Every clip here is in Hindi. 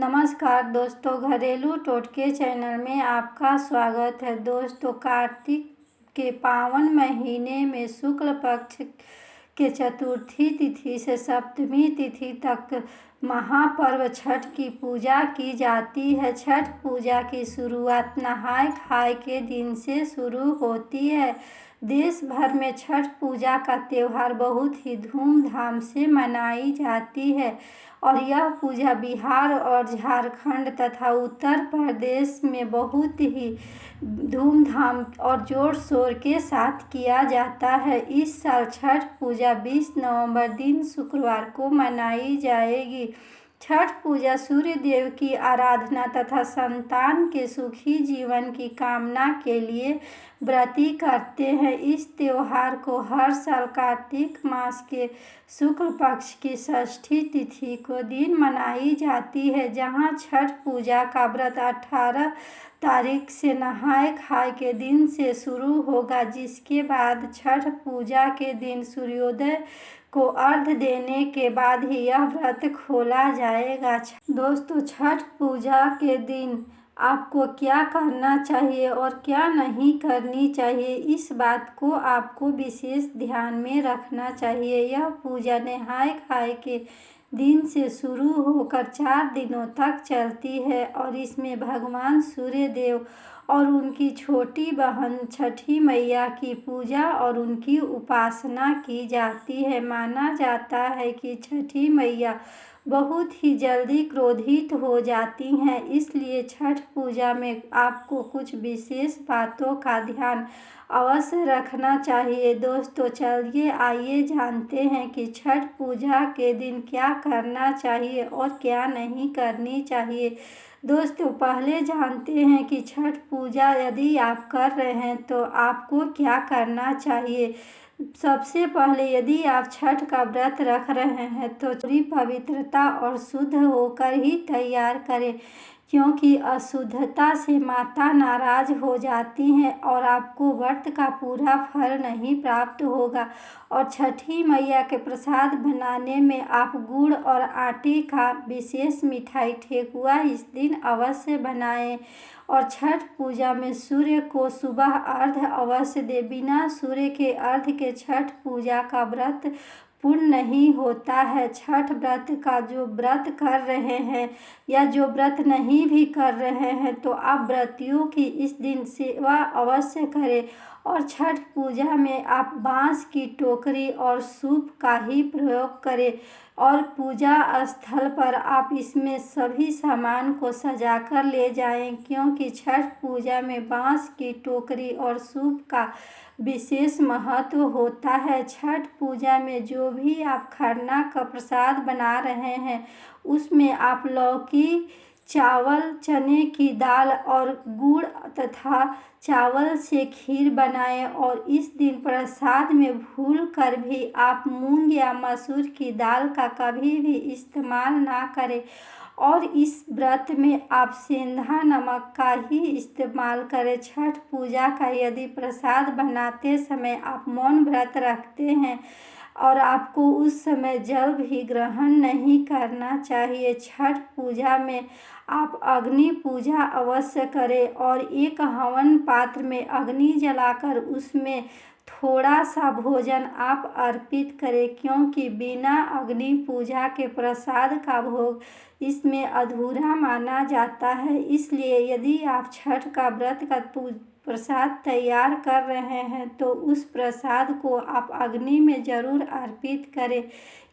नमस्कार दोस्तों, घरेलू टोटके चैनल में आपका स्वागत है। दोस्तों, कार्तिक के पावन महीने में शुक्ल पक्ष के चतुर्थी तिथि से सप्तमी तिथि तक महापर्व छठ की पूजा की जाती है। छठ पूजा की शुरुआत नहाय खाए के दिन से शुरू होती है। देश भर में छठ पूजा का त्यौहार बहुत ही धूमधाम से मनाई जाती है और यह पूजा बिहार और झारखंड तथा उत्तर प्रदेश में बहुत ही धूमधाम और जोर शोर के साथ किया जाता है। इस साल छठ पूजा 20 नवंबर दिन शुक्रवार को मनाई जाएगी। छठ पूजा सूर्य देव की आराधना तथा संतान के सुखी जीवन की कामना के लिए व्रती करते हैं। इस त्योहार को हर साल कार्तिक मास के शुक्ल पक्ष की षष्ठी तिथि को दिन मनाई जाती है, जहां छठ पूजा का व्रत 18 तारीख से नहाय खाए के दिन से शुरू होगा, जिसके बाद छठ पूजा के दिन सूर्योदय को अर्घ्य देने के बाद ही यह व्रत खोला जाएगा। दोस्तों, छठ पूजा के दिन आपको क्या करना चाहिए और क्या नहीं करनी चाहिए, इस बात को आपको विशेष ध्यान में रखना चाहिए। यह पूजा नहाय खाए के दिन से शुरू होकर 4 दिनों तक चलती है और इसमें भगवान सूर्य देव और उनकी छोटी बहन छठी मैया की पूजा और उनकी उपासना की जाती है। माना जाता है कि छठी मैया बहुत ही जल्दी क्रोधित हो जाती हैं, इसलिए छठ पूजा में आपको कुछ विशेष बातों का ध्यान अवश्य रखना चाहिए। दोस्तों, चलिए आइए जानते हैं कि छठ पूजा के दिन क्या करना चाहिए और क्या नहीं करनी चाहिए। दोस्तों, पहले जानते हैं कि छठ पूजा यदि आप कर रहे हैं तो आपको क्या करना चाहिए। सबसे पहले यदि आप छठ का व्रत रख रहे हैं तो पूरी पवित्रता और शुद्ध होकर ही तैयार करें, क्योंकि अशुद्धता से माता नाराज हो जाती हैं और आपको व्रत का पूरा फल नहीं प्राप्त होगा। और छठी मैया के प्रसाद बनाने में आप गुड़ और आटे का विशेष मिठाई ठेकुआ इस दिन अवश्य बनाएं। और छठ पूजा में सूर्य को सुबह अर्घ्य अवश्य दे। बिना सूर्य के अर्घ्य के छठ पूजा का व्रत पूर्ण नहीं होता है। छठ व्रत का जो व्रत कर रहे हैं या जो व्रत नहीं भी कर रहे हैं तो आप व्रतियों की इस दिन सेवा अवश्य करें। और छठ पूजा में आप बांस की टोकरी और सूप का ही प्रयोग करें और पूजा स्थल पर आप इसमें सभी सामान को सजाकर ले जाएं, क्योंकि छठ पूजा में बांस की टोकरी और सूप का विशेष महत्व होता है। छठ पूजा में जो भी आप खरना का प्रसाद बना रहे हैं उसमें आप लौकी, चावल, चने की दाल और गुड़ तथा चावल से खीर बनाएं। और इस दिन प्रसाद में भूल कर भी आप मूंग या मसूर की दाल का कभी भी इस्तेमाल ना करें। और इस व्रत में आप सेंधा नमक का ही इस्तेमाल करें। छठ पूजा का यदि प्रसाद बनाते समय आप मौन व्रत रखते हैं और आपको उस समय जल भी ग्रहण नहीं करना चाहिए। छठ पूजा में आप अग्नि पूजा अवश्य करें और एक हवन पात्र में अग्नि जलाकर उसमें थोड़ा सा भोजन आप अर्पित करें, क्योंकि बिना अग्नि पूजा के प्रसाद का भोग इसमें अधूरा माना जाता है। इसलिए यदि आप छठ का व्रत का प्रसाद तैयार कर रहे हैं तो उस प्रसाद को आप अग्नि में जरूर अर्पित करें।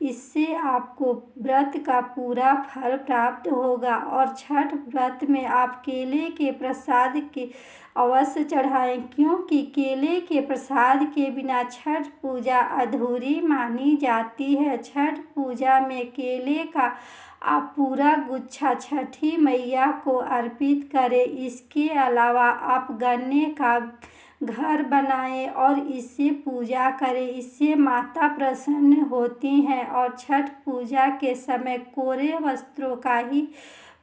इससे आपको व्रत का पूरा फल प्राप्त होगा। और छठ व्रत में आप केले के प्रसाद के अवश्य चढ़ाएं, क्योंकि केले के प्रसाद के बिना छठ पूजा अधूरी मानी जाती है। छठ पूजा में केले का आप पूरा गुच्छा छठी मैया को अर्पित करें। इसके अलावा आप गन्ने का घर बनाएं और इससे पूजा करें, इससे माता प्रसन्न होती हैं। और छठ पूजा के समय कोरे वस्त्रों का ही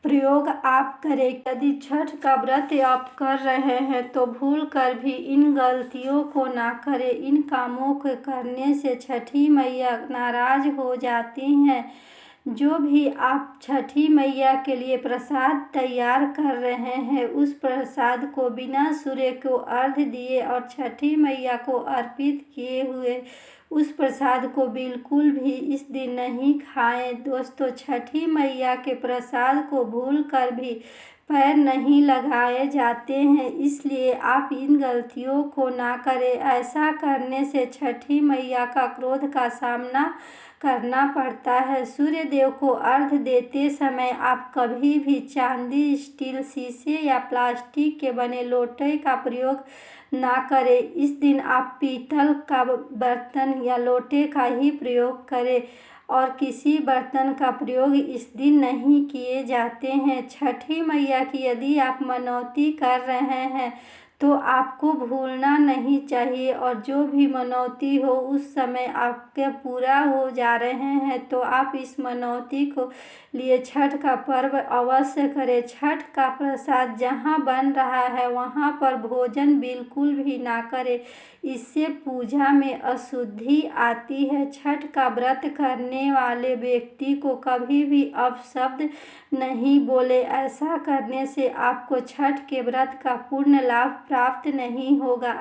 प्रयोग आप करें। यदि छठ का व्रत आप कर रहे हैं तो भूल कर भी इन गलतियों को ना करें। इन कामों को करने से छठी मैया नाराज हो जाती हैं। जो भी आप छठी मैया के लिए प्रसाद तैयार कर रहे हैं, उस प्रसाद को बिना सूर्य को अर्घ्य दिए और छठी मैया को अर्पित किए हुए उस प्रसाद को बिल्कुल भी इस दिन नहीं खाएं। दोस्तों, छठी मैया के प्रसाद को भूल कर भी पैर नहीं लगाए जाते हैं, इसलिए आप इन गलतियों को ना करें। ऐसा करने से छठी मैया का क्रोध का सामना करना पड़ता है। सूर्य देव को अर्घ्य देते समय आप कभी भी चांदी, स्टील, शीशे या प्लास्टिक के बने लोटे का प्रयोग ना करें। इस दिन आप पीतल का बर्तन या लोटे का ही प्रयोग करें और किसी बर्तन का प्रयोग इस दिन नहीं किए जाते हैं। छठी मैया की यदि आप मनौती कर रहे हैं तो आपको भूलना नहीं चाहिए, और जो भी मनौती हो उस समय आपके पूरा हो जा रहे हैं तो आप इस मनौती को लिए छठ का पर्व अवश्य करें। छठ का प्रसाद जहाँ बन रहा है वहाँ पर भोजन बिल्कुल भी ना करें, इससे पूजा में अशुद्धि आती है। छठ का व्रत करने वाले व्यक्ति को कभी भी अपशब्द नहीं बोले। ऐसा करने से आपको छठ के व्रत का पूर्ण लाभ प्राप्त नहीं होगा।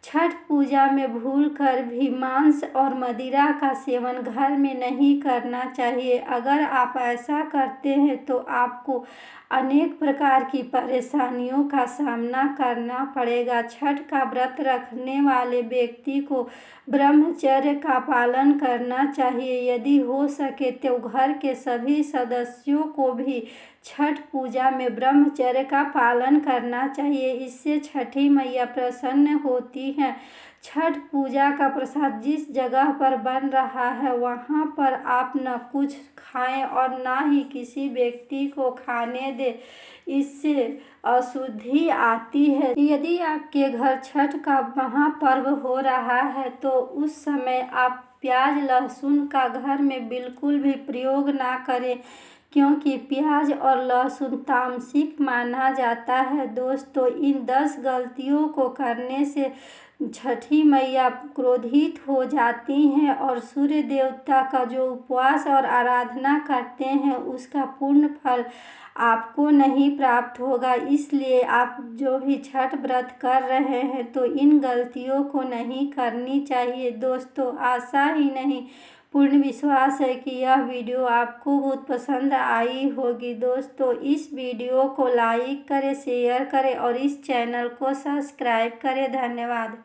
छठ पूजा में भूल कर भी मांस और मदिरा का सेवन घर में नहीं करना चाहिए। अगर आप ऐसा करते हैं तो आपको अनेक प्रकार की परेशानियों का सामना करना पड़ेगा। छठ का व्रत रखने वाले व्यक्ति को ब्रह्मचर्य का पालन करना चाहिए। यदि हो सके तो घर के सभी सदस्यों को भी छठ पूजा में ब्रह्मचर्य का पालन करना चाहिए, इससे छठी मैया प्रसन्न होती हैं। छठ पूजा का प्रसाद जिस जगह पर बन रहा है वहाँ पर आप न कुछ खाएं और ना ही किसी व्यक्ति को खाने दें, इससे अशुद्धि आती है। यदि आपके घर छठ का महापर्व हो रहा है तो उस समय आप प्याज लहसुन का घर में बिल्कुल भी प्रयोग ना करें, क्योंकि प्याज और लहसुन तामसिक माना जाता है। दोस्तों, इन 10 गलतियों को करने से छठी मैया क्रोधित हो जाती हैं और सूर्य देवता का जो उपवास और आराधना करते हैं उसका पूर्ण फल आपको नहीं प्राप्त होगा। इसलिए आप जो भी छठ व्रत कर रहे हैं तो इन गलतियों को नहीं करनी चाहिए। दोस्तों, आशा ही नहीं पूर्ण विश्वास है कि यह वीडियो आपको बहुत पसंद आई होगी। दोस्तों, इस वीडियो को लाइक करें, शेयर करें और इस चैनल को सब्सक्राइब करें। धन्यवाद।